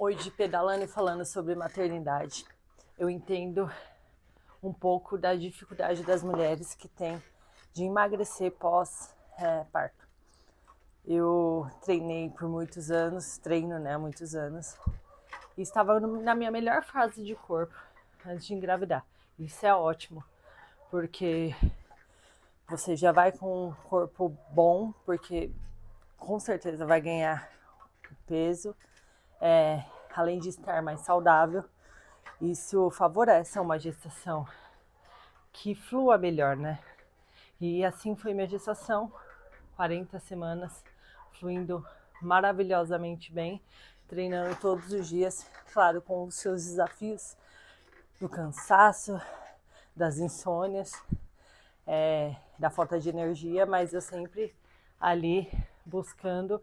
Hoje, pedalando e falando sobre maternidade, eu entendo um pouco da dificuldade das mulheres que têm de emagrecer pós-parto. Eu treinei por muitos anos, há muitos anos, e estava na minha melhor fase de corpo antes de engravidar. Isso é ótimo, porque você já vai com um corpo bom, porque com certeza vai ganhar peso, além de estar mais saudável. Isso favorece uma gestação que flua melhor, né? E assim foi minha gestação, 40 semanas, fluindo maravilhosamente bem, treinando todos os dias, claro, com os seus desafios do cansaço, das insônias, da falta de energia, mas eu sempre ali buscando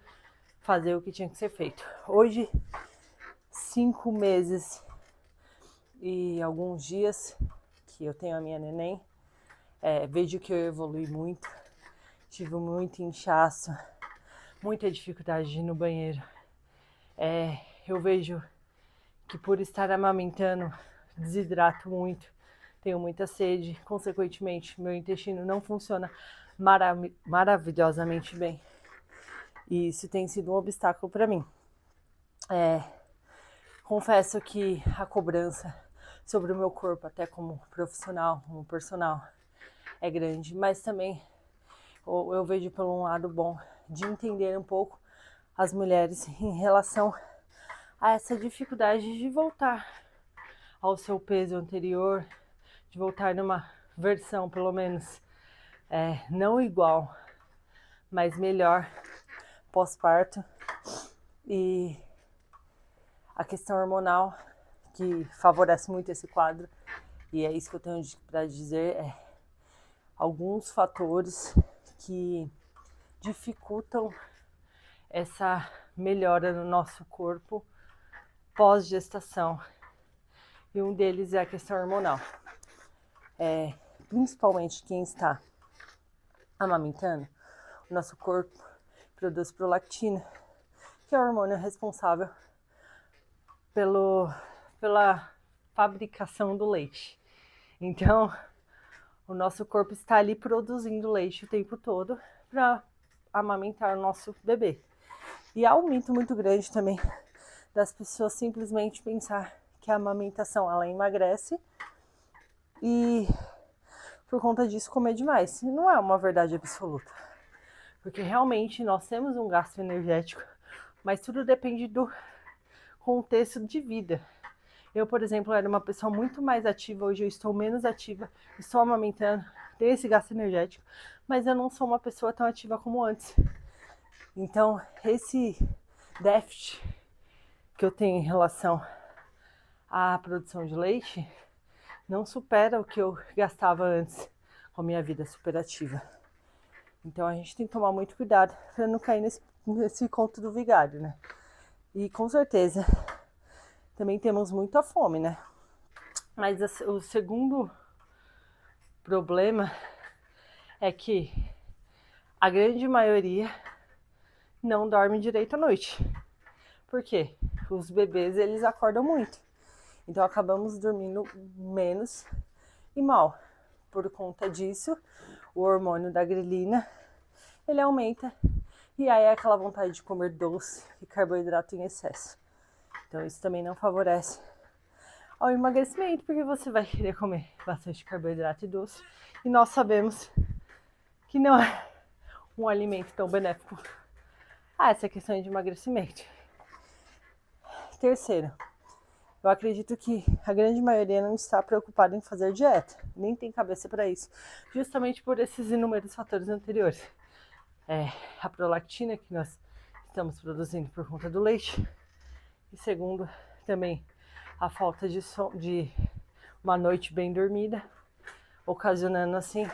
fazer o que tinha que ser feito. Hoje, 5 meses e alguns dias que eu tenho a minha neném, vejo que eu evolui muito, tive muito inchaço, muita dificuldade de ir no banheiro. Eu vejo que por estar amamentando, desidrato muito, tenho muita sede, consequentemente, meu intestino não funciona maravilhosamente bem. E isso tem sido um obstáculo para mim. Confesso que a cobrança sobre o meu corpo, até como profissional, como personal, é grande, mas também eu vejo pelo um lado bom de entender um pouco as mulheres em relação a essa dificuldade de voltar ao seu peso anterior, de voltar numa versão, pelo menos, não igual, mas melhor pós-parto. E a questão hormonal, que favorece muito esse quadro, e é isso que eu tenho para dizer, alguns fatores que dificultam essa melhora no nosso corpo pós-gestação. E um deles é a questão hormonal. Principalmente quem está amamentando, o nosso corpo produz prolactina, que é o hormônio responsável pela fabricação do leite. Então, o nosso corpo está ali produzindo leite o tempo todo para amamentar o nosso bebê. E há um mito muito grande também das pessoas simplesmente pensar que a amamentação ela emagrece e por conta disso comer demais. E não é uma verdade absoluta, porque realmente nós temos um gasto energético, mas tudo depende do contexto de vida. Eu, por exemplo, era uma pessoa muito mais ativa, hoje eu estou menos ativa, estou amamentando, tenho esse gasto energético, mas eu não sou uma pessoa tão ativa como antes. Então, esse déficit que eu tenho em relação à produção de leite não supera o que eu gastava antes com a minha vida superativa. Então, a gente tem que tomar muito cuidado para não cair nesse conto do vigário, né? E com certeza também temos muita fome, né? Mas o segundo problema é que a grande maioria não dorme direito à noite. Por quê? Os bebês, eles acordam muito. Então acabamos dormindo menos e mal. Por conta disso, o hormônio da grelina, ele aumenta. E aí é aquela vontade de comer doce e carboidrato em excesso. Então isso também não favorece ao emagrecimento, porque você vai querer comer bastante carboidrato e doce. E nós sabemos que não é um alimento tão benéfico a essa questão de emagrecimento. Terceiro, eu acredito que a grande maioria não está preocupada em fazer dieta, nem tem cabeça para isso, justamente por esses inúmeros fatores anteriores. A prolactina que nós estamos produzindo por conta do leite, e segundo, também a falta de uma noite bem dormida, ocasionando assim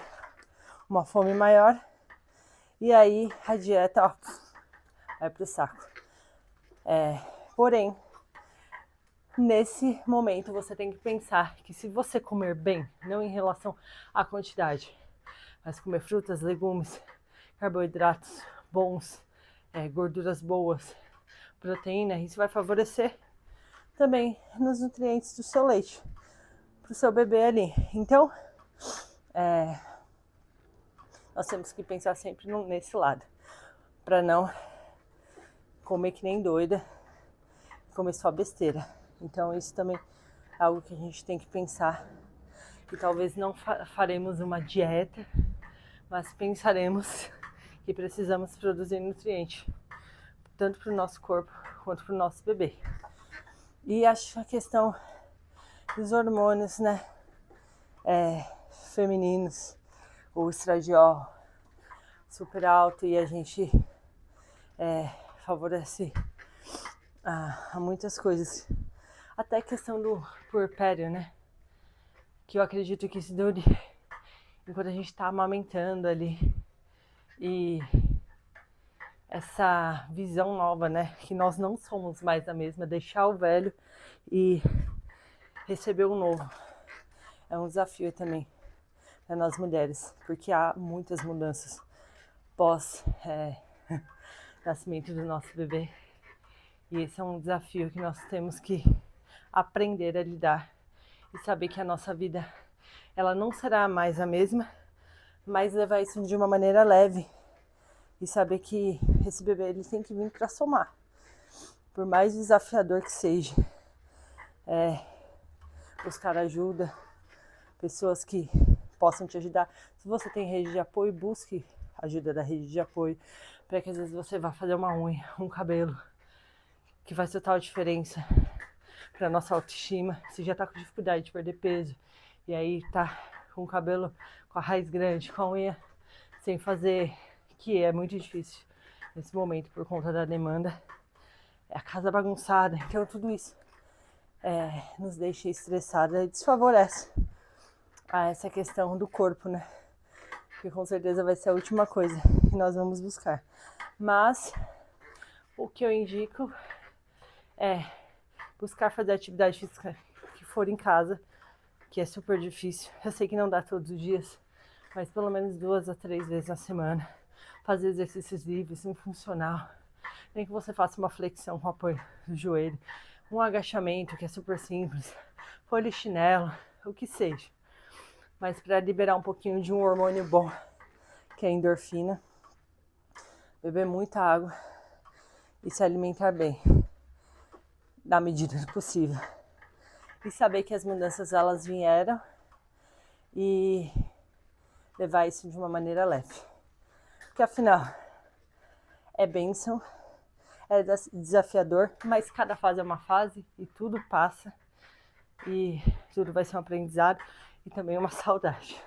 uma fome maior, e aí a dieta vai pro saco. Porém, nesse momento você tem que pensar que se você comer bem, não em relação à quantidade, mas comer frutas, legumes, carboidratos bons, gorduras boas, proteína, isso vai favorecer também nos nutrientes do seu leite, para o seu bebê ali. Então, nós temos que pensar sempre nesse lado, para não comer que nem doida, comer só besteira. Então isso também é algo que a gente tem que pensar, que talvez não faremos uma dieta, mas pensaremos que precisamos produzir nutriente, tanto para o nosso corpo quanto para o nosso bebê. E acho a questão dos hormônios, né, femininos, o estradiol super alto, e a gente favorece a muitas coisas, até a questão do puerpério, né, que eu acredito que se dure enquanto a gente está amamentando ali, e essa visão nova, né, que nós não somos mais a mesma, deixar o velho e receber o novo, é um desafio também para nós mulheres, porque há muitas mudanças pós nascimento do nosso bebê, e esse é um desafio que nós temos que aprender a lidar e saber que a nossa vida, ela não será mais a mesma, mas levar isso de uma maneira leve e saber que esse bebê, ele tem que vir para somar, por mais desafiador que seja. Buscar ajuda, pessoas que possam te ajudar. Se você tem rede de apoio, busque ajuda da rede de apoio, para que às vezes você vá fazer uma unha, um cabelo, que faz total diferença para nossa autoestima. Se já tá com dificuldade de perder peso e aí tá com o cabelo com a raiz grande, com a unha sem fazer, que é muito difícil nesse momento por conta da demanda, a casa bagunçada, então tudo isso nos deixa estressada e desfavorece essa questão do corpo, né? Que com certeza vai ser a última coisa que nós vamos buscar. Mas o que eu indico é buscar fazer atividade física que for em casa, que é super difícil. Eu sei que não dá todos os dias, mas pelo menos 2 a 3 vezes na semana. Fazer exercícios livres, um funcional. Nem que você faça uma flexão com apoio do joelho, um agachamento, que é super simples, polichinelo, o que seja. Mas para liberar um pouquinho de um hormônio bom, que é a endorfina, beber muita água e se alimentar bem, na medida do possível. E saber que as mudanças, elas vieram, e levar isso de uma maneira leve. Porque afinal, é bênção, é desafiador, mas cada fase é uma fase e tudo passa, e tudo vai ser um aprendizado e também uma saudade.